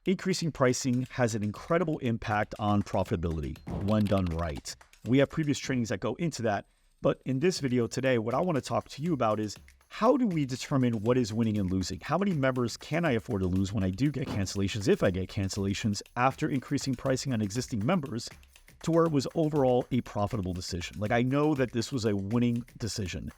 Increasing pricing has an incredible impact on profitability when done right. We have previous trainings that go into that, but in this video today, what I want to talk to you about is how do we determine what is winning and losing? How many members can I afford to lose when I do get cancellations, if I get cancellations, after increasing pricing on existing members to where it was overall a profitable decision? Like, I know that this was a winning decision.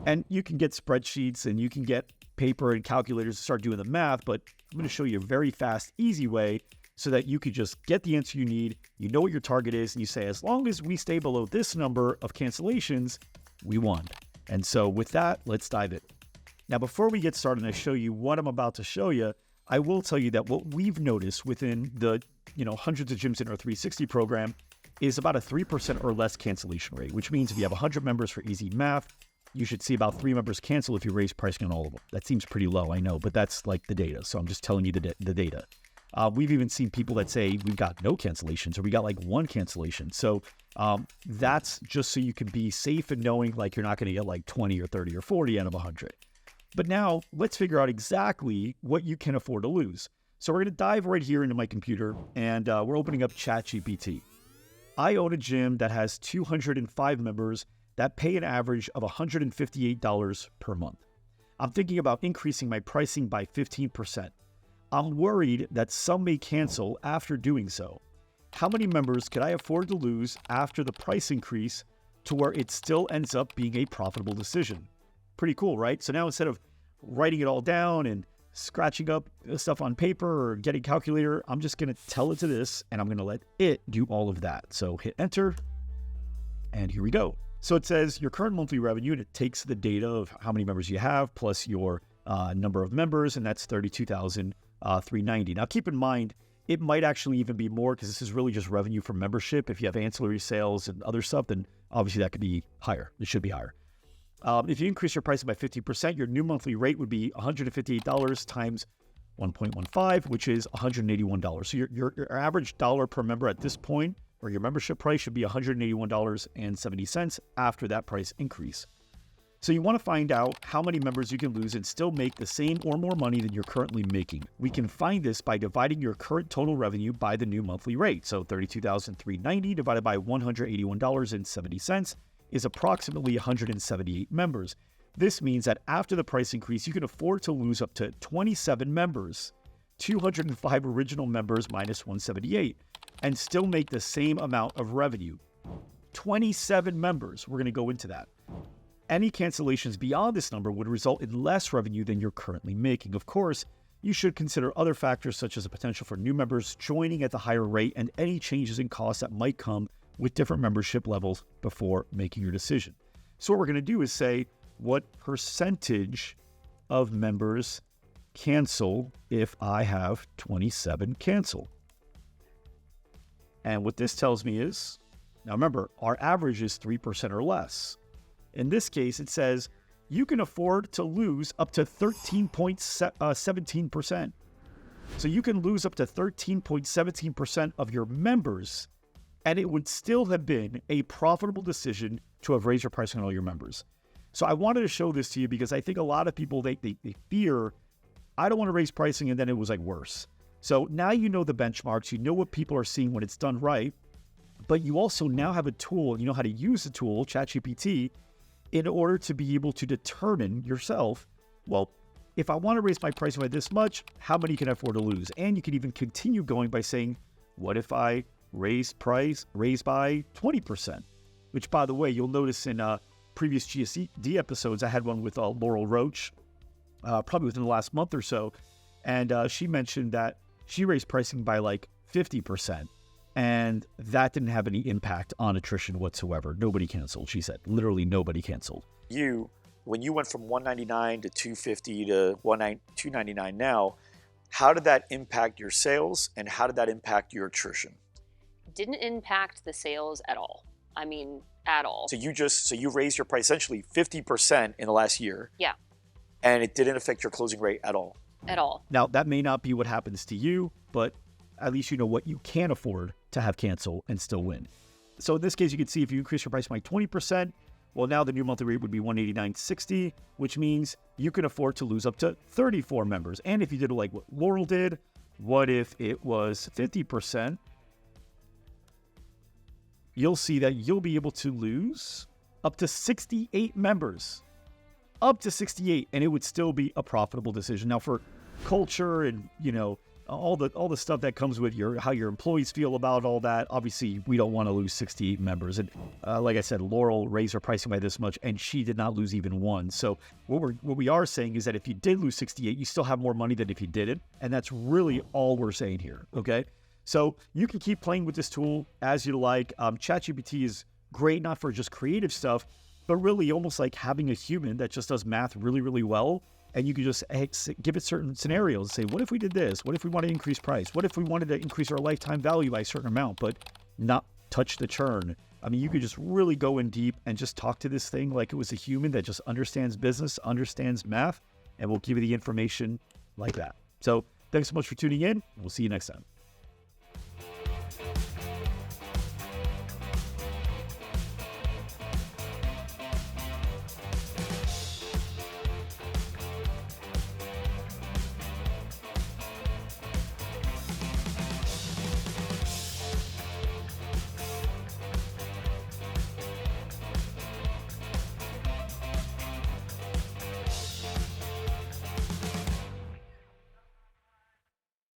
And you can get spreadsheets and you can get paper and calculators to start doing the math, but I'm going to show you a very fast, easy way so that you could just get the answer you need. You know what your target is, and you say, as long as we stay below this number of cancellations, we won. And so with that, let's dive in. Now, before we get started and I show you what I'm about to show you, I will tell you that what we've noticed within the hundreds of gyms in our 360 program is about a 3% or less cancellation rate, which means if you have 100 members for easy math, you should see about 3 members cancel if you raise pricing on all of them. That seems pretty low, I know, but that's like the data. So I'm just telling you the data. We've even seen people that say we've got no cancellations or we got like 1 cancellation. So that's just so you can be safe and knowing like you're not going to get like 20 or 30 or 40 out of 100. But now let's figure out exactly what you can afford to lose. So we're going to dive right here into my computer and we're opening up ChatGPT. I own a gym that has 205 members that pay an average of $158 per month. I'm thinking about increasing my pricing by 15%. I'm worried that some may cancel after doing so. How many members could I afford to lose after the price increase to where it still ends up being a profitable decision? Pretty cool, right? So now instead of writing it all down and scratching up stuff on paper or getting a calculator, I'm just going to tell it to this and I'm going to let it do all of that. So hit enter and here we go. So it says your current monthly revenue, and it takes the data of how many members you have plus your number of members, and that's $32,390. Now keep in mind, it might actually even be more because this is really just revenue from membership. If you have ancillary sales and other stuff, then obviously that could be higher. It should be higher. If you increase your pricing by 50%, your new monthly rate would be $158 times 1.15, which is $181. So your average dollar per member at this point, or your membership price, should be $181.70 after that price increase. So you want to find out how many members you can lose and still make the same or more money than you're currently making. We can find this by dividing your current total revenue by the new monthly rate. So $32,390 divided by $181.70 is approximately 178 members. This means that after the price increase, you can afford to lose up to 27 members, 205 original members minus 178, and still make the same amount of revenue. 27 members, we're going to go into that. Any cancellations beyond this number would result in less revenue than you're currently making. Of course, you should consider other factors such as the potential for new members joining at the higher rate and any changes in costs that might come with different membership levels before making your decision. So what we're going to do is say, what percentage of members cancel if I have 27 cancel? And what this tells me is, now remember, our average is 3% or less. In this case, it says you can afford to lose up to 13.17%. So you can lose up to 13.17% of your members, and it would still have been a profitable decision to have raised your pricing on all your members. So I wanted to show this to you because I think a lot of people, they fear, I don't want to raise pricing, and then it was like worse. So now you know the benchmarks, you know what people are seeing when it's done right, but you also now have a tool, and you know how to use the tool, ChatGPT, in order to be able to determine yourself, well, if I want to raise my pricing by this much, how many can I afford to lose? And you can even continue going by saying, what if I raise by 20%? Which, by the way, you'll notice in previous GSD episodes, I had one with Laurel Roach, probably within the last month or so. And she mentioned that she raised pricing by like 50%. And that didn't have any impact on attrition whatsoever. Nobody canceled, she said. Literally nobody canceled. When you went from $199 to $250 to $299 now, how did that impact your sales and how did that impact your attrition? Didn't impact the sales at all. I mean, at all. So you raised your price essentially 50% in the last year. Yeah. And it didn't affect your closing rate at all. At all. Now, that may not be what happens to you, but at least you know what you can afford to have cancel and still win. So in this case, you can see if you increase your price by 20%, well, now the new monthly rate would be $189.60, which means you can afford to lose up to 34 members. And if you did like what Laurel did, What if it was 50%? You'll see that you'll be able to lose up to 68 members. Up to 68, and it would still be a profitable decision. Now, for culture and, all the stuff that comes with how your employees feel about all that, obviously we don't want to lose 68 members. And like I said, Laurel raised her pricing by this much, and she did not lose even one. So what we are saying is that if you did lose 68, you still have more money than if you didn't, and that's really all we're saying here. Okay, so you can keep playing with this tool as you like. ChatGPT is great not for just creative stuff, but really almost like having a human that just does math really, really well. And you can just give it certain scenarios. Say, what if we did this? What if we want to increase price? What if we wanted to increase our lifetime value by a certain amount, but not touch the churn? I mean, you could just really go in deep and just talk to this thing like it was a human that just understands business, understands math, and will give you the information like that. So thanks so much for tuning in. We'll see you next time.